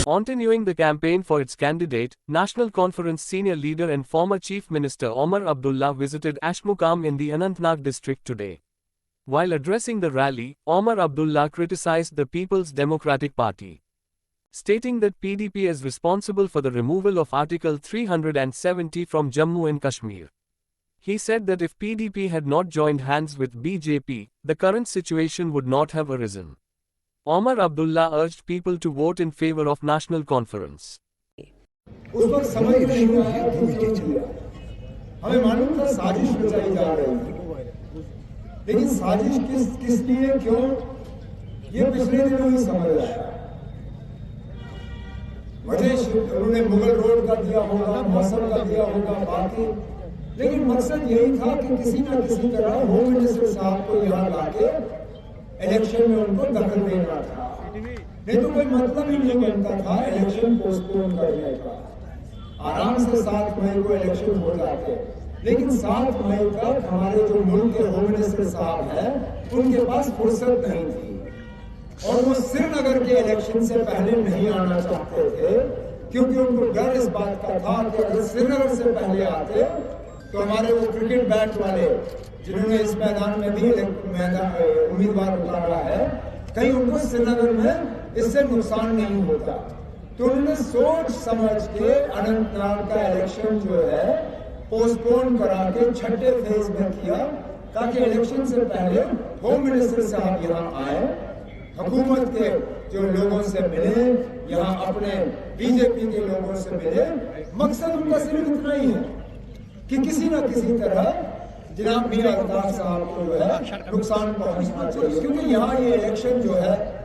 Continuing the campaign for its candidate, National Conference senior leader and former Chief Minister Omar Abdullah visited Ashmukam in the Anantnag district today. While addressing the rally, Omar Abdullah criticized the People's Democratic Party, stating that PDP is responsible for the removal of Article 370 from Jammu and Kashmir. He said that if PDP had not joined hands with BJP, the current situation would not have arisen. Omar Abdullah urged people to vote in favor of National Conference. उस वक्त समझ में नहीं आया हमें मालूम था साजिश रचाई जा रही है, लेकिन साजिश किस लिए क्यों ये पिछले दिनों ही समझ आया। वजह उन्होंने मुगल रोड का दिया होगा, मौसम का दिया होगा, बाकी, लेकिन मकसद यही था कि किसी न किसी तरह होम मिनिस्टर साहब को यहाँ लाके इलेक्शन में उनको दखल देना था, नहीं तो कोई मतलब ही नहीं बनता था इलेक्शन पोस्टपोन करने का। आराम से 7 मई को इलेक्शन हो जाते, लेकिन 7 मई तक हमारे जो मुल्क के होम मिनिस्टर साहब हैं उनके पास फुर्सत नहीं थी और वो श्रीनगर के इलेक्शन से पहले नहीं आना चाहते थे, क्योंकि उनको डर इस बात का था कि अगर श्रीनगर से पहले आते तो हमारे वो क्रिकेट बैट वाले जिन्होंने इस मैदान में भी उम्मीदवार उतारा है, कहीं उनको श्रीनगर में इससे नुकसान नहीं होता। तो उन्होंने सोच समझ के अनंतनाग का इलेक्शन जो है पोस्टपोन करा के छठे फेज में किया, ताकि इलेक्शन से पहले होम मिनिस्टर साहब यहाँ आए, हुकूमत के जो लोगों से मिले, यहाँ अपने बीजेपी के लोगों से मिले। मकसद उनका सिर्फ इतना ही है कि किसी न किसी तरह जनाब मीर अल्ताफ साहब को जो है नुकसान पहुंचना चाहिए, क्योंकि यहाँ ये इलेक्शन जो है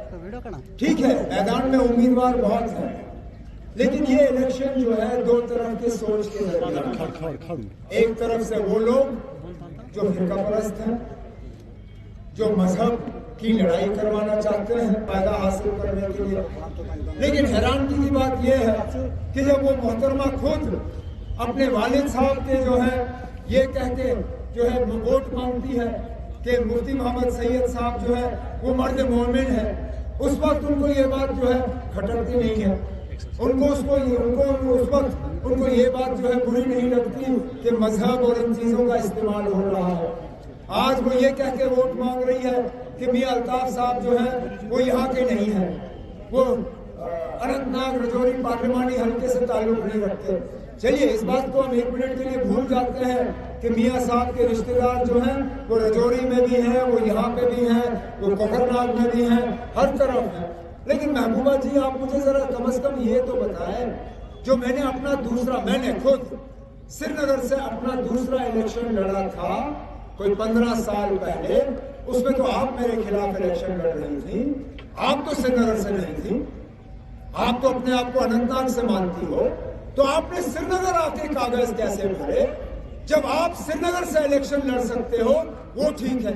ठीक है मैदान में उम्मीदवार बहुत हैं, लेकिन ये इलेक्शन जो है दो तरफ के सोच के दरमियान, एक तरफ से वो लोग जो फिरका परस्त हैं, जो मजहब की लड़ाई करवाना चाहते हैं फायदा हासिल करने के लिए। लेकिन हैरानगी की बात यह है कि जब वो मोहतरमा खुद अपने वालिद साहब के जो है ये कहते जो है वोट मांगती है कि मुफ्ती मोहम्मद सैयद साहब जो है वो मर्द मोमिन है, उस वक्त उनको ये बात जो है खटकती नहीं है, उनको उस वक्त उनको ये बात जो है बुरी नहीं लगती कि मजहब और इन चीजों का इस्तेमाल हो रहा है। आज वो ये कह के वोट मांग रही है कि मियां अल्ताफ साहब जो है वो यहाँ के नहीं है, वो अनंतनाग रजौरी पार्लिमानी हल्के से ताल्लुक नहीं रखते। चलिए इस बात को हम 1 मिनट के लिए भूल जाते हैं कि मियां साहब के रिश्तेदार जो हैं वो रजौरी में भी हैं, वो यहाँ पे भी हैं, वो कोकरनाग में भी हैं, हर तरफ हैं। लेकिन महबूबा जी आप मुझे जरा कम से कम ये तो बताएं, जो मैंने खुद श्रीनगर से अपना दूसरा इलेक्शन लड़ा था कोई 15 साल पहले, उसमें तो आप मेरे खिलाफ इलेक्शन लड़ रही थी, आप तो श्रीनगर से नहीं थी, आप तो अपने आप को अनंतनाग से मानती हो, तो आपने श्रीनगर आके कागज कैसे भरे? जब आप श्रीनगर से इलेक्शन लड़ सकते हो वो ठीक है,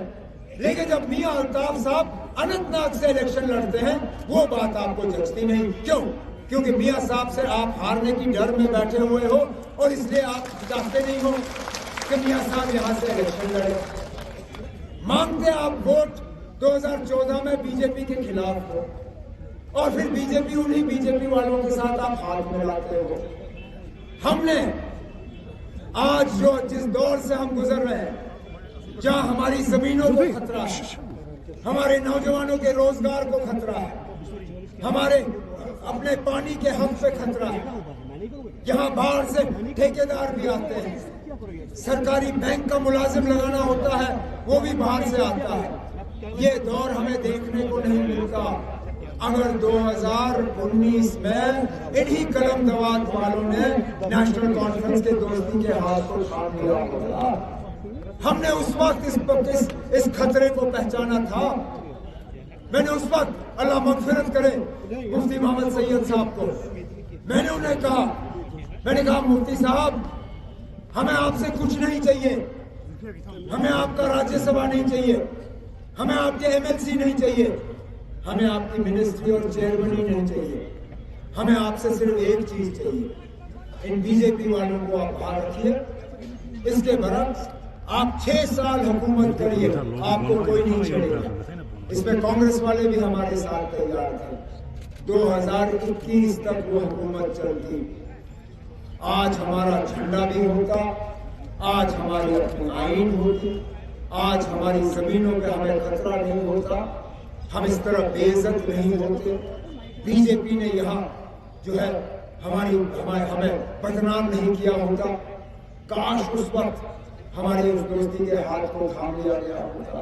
लेकिन जब मियां अल्ताफ साहब अनंतनाग से इलेक्शन लड़ते हैं वो बात आपको जचती नहीं। क्यों? क्योंकि मियां साहब से आप हारने की डर में बैठे हुए हो और इसलिए आप चाहते नहीं हो कि मियां साहब यहाँ से इलेक्शन लड़े। मांगते आप वोट 2014 में बीजेपी के खिलाफ हो और फिर उन्हीं बीजेपी वालों के साथ आप हाथ मिलाते हो। हमने आज जिस दौर से हम गुजर रहे हैं, जहां हमारी जमीनों को खतरा है, हमारे नौजवानों के रोजगार को खतरा है, हमारे अपने पानी के हक पे खतरा है, यहाँ बाहर से ठेकेदार भी आते हैं, सरकारी बैंक का मुलाजिम लगाना होता है वो भी बाहर से आता है। ये दौर हमें देखने को नहीं मिलता अगर 2019 में इन्हीं कलम दवात वालों ने नेशनल कॉन्फ्रेंस के दोस्ती के हाथ को थाम लिया होता। हमने उस वक्त इस खतरे को पहचाना था। मैंने उस वक्त अल्लाह मगफिरत करे मुफ्ती मोहम्मद सैयद साहब को, मैंने कहा मुफ्ती साहब हमें आपसे कुछ नहीं चाहिए, हमें आपका राज्यसभा नहीं चाहिए, हमें आपके एमएलसी नहीं चाहिए, हमें आपकी मिनिस्ट्री और चेयरमैन नहीं चाहिए, हमें आपसे सिर्फ एक चीज चाहिए, इन बीजेपी वालों को आप बाहर रखिए, इसके बरक्स आप 6 साल हुकूमत करिए, आपको कोई नहीं छेड़ेगा। इसमें कांग्रेस वाले भी हमारे साथ तैयार थे। 2021 तक वो हुकूमत चलती। आज हमारा झंडा भी होता, आज हमारी अपनी आइन होती, आज हमारी जमीनों पे हमें खतरा नहीं होता, हम इस तरह बेइज्जत नहीं होते। बीजेपी ने यहाँ जो है हमें बदनाम नहीं किया होता। काश उस वक्त हमारी उस दोस्ती के हाथ को थाम लिया गया होता,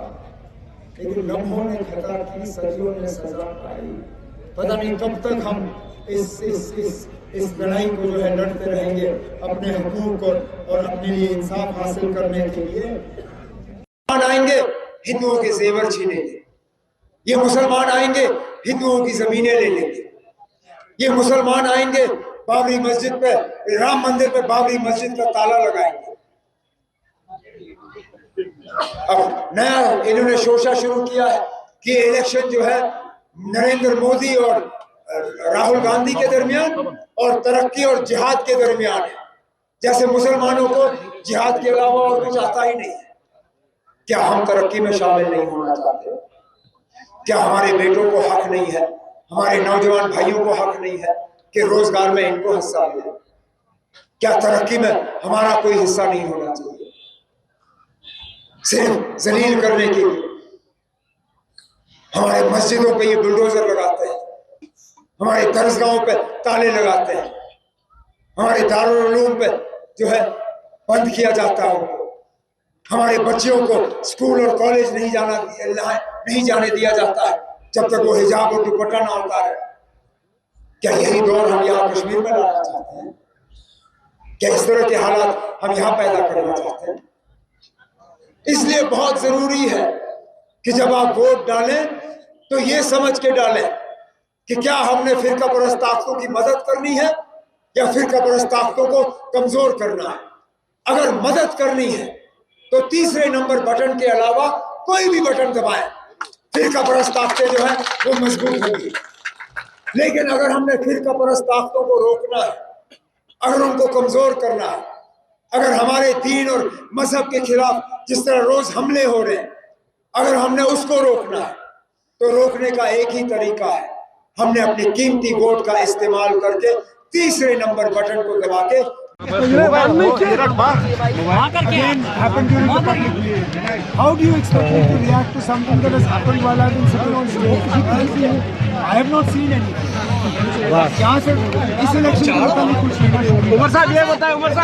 लेकिन लम्हों ने खता की, सदियों ने सजा पाई। पता नहीं कब तक हम इस लड़ाई को जो है लड़ते रहेंगे अपने हकूक और अपने लिए इंसाफ हासिल करने के लिए। आएंगे हिंदुओं के जेवर छीनेंगे, ये मुसलमान आएंगे हिंदुओं की जमीनें ले लेंगे, ये मुसलमान आएंगे बाबरी मस्जिद पे, राम मंदिर पे बाबरी मस्जिद का ताला लगाएंगे। अब नया इन्होंने शोशा शुरू किया है कि इलेक्शन जो है नरेंद्र मोदी और राहुल गांधी के दरमियान और तरक्की और जिहाद के दरमियान है, जैसे मुसलमानों को जिहाद के अलावा और कुछ आता ही नहीं है। क्या हम तरक्की में शामिल नहीं होना चाहते? क्या हमारे बेटों को हक नहीं है, हमारे नौजवान भाइयों को हक नहीं है कि रोजगार में इनको हिस्सा मिले? क्या तरक्की में हमारा कोई हिस्सा नहीं होना चाहिए? सिर्फ जलील करने के लिए हमारे मस्जिदों पे ये बुलडोजर लगाते हैं, हमारे दरसगाहों पे ताले लगाते हैं, हमारे दारुल उलूम पे जो है बंद किया जाता है उनको, हमारे बच्चियों को स्कूल और कॉलेज नहीं जाने दिया जाता है जब तक वो हिजाब और दुपट्टा ना उतारे। क्या यही दौर हम यहाँ कश्मीर में लाना चाहते हैं? क्या इस तरह के हालात हम यहाँ पैदा करना चाहते हैं? इसलिए बहुत जरूरी है कि जब आप वोट डालें तो ये समझ के डालें कि क्या हमने फिरका परस्त ताकतों की मदद करनी है या फिरका परस्त ताकतों को कमजोर करना है। अगर मदद करनी है तो तीसरे नंबर बटन के अलावा कोई भी बटन दबाएं, फिरका परस्त ताकतें जो है वो मजबूत होंगी। लेकिन अगर हमने फिरका परस्त ताकतों को रोकना है, अगर उनको कमजोर करना है, अगर हमारे दीन और मजहब के खिलाफ जिस तरह रोज हमले हो रहे हैं, अगर हमने उसको रोकना है तो रोकने का एक ही तरीका है, हमने अपनी कीमती वोट का इस्तेमाल करके तीसरे नंबर बटन को दबा के How do you expect him to react to something that has happened while I've been sitting on stage? I have not seen anything. यहाँ से इस इलेक्शन में कुछ नहीं। उमर साहब ये बताएं, उमर साहब